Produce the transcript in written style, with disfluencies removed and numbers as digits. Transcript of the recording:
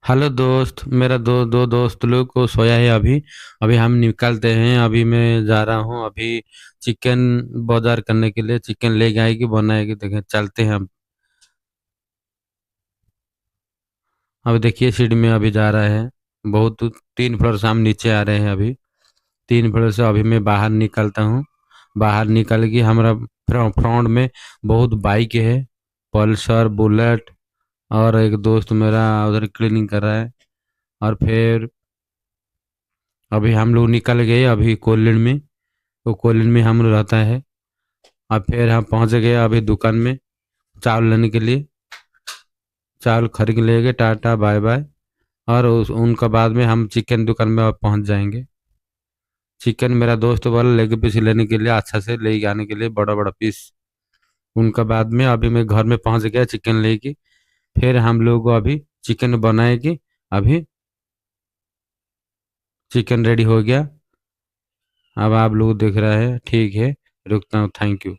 Hello दोस्त। मेरा दो दोस्त लोग को सोया है अभी। अभी हम निकलते हैं। अभी मैं जा रहा हूँ अभी चिकन बाजार करने के लिए। चिकन लेके आएगी बनाएगी, देखें चलते हैं हम। अभी देखिए सीढ़ी में अभी जा रहा है। बहुत 3 फ्लोर से हम नीचे आ रहे हैं अभी। 3 फ्लोर से अभी मैं बाहर निकलता हूँ। बाहर निकल के हमारा फ्रंट में बहुत बाइक है, पल्सर बुलेट। और एक दोस्त मेरा उधर क्लीनिंग कर रहा है। और फिर अभी हम लोग निकल गए अभी कोलिन में। वो कोलिन में हम लोग रहता है। और फिर हम पहुंच गए अभी दुकान में चावल लेने के लिए। चावल खरीद लेंगे, टाटा बाय बाय। और उनका बाद में हम चिकन दुकान में अब पहुंच जाएंगे। चिकन मेरा दोस्त बोला लेग पीस लेने के लिए, अच्छा से ले आने के लिए बड़ा बड़ा पीस। उनका बाद में अभी मैं घर में पहुंच गया चिकन लेके। फिर हम लोग को अभी चिकन बनाएगी। अभी चिकन रेडी हो गया। अब आप लोग देख रहे हैं, ठीक है। रुकता हूँ, थैंक यू।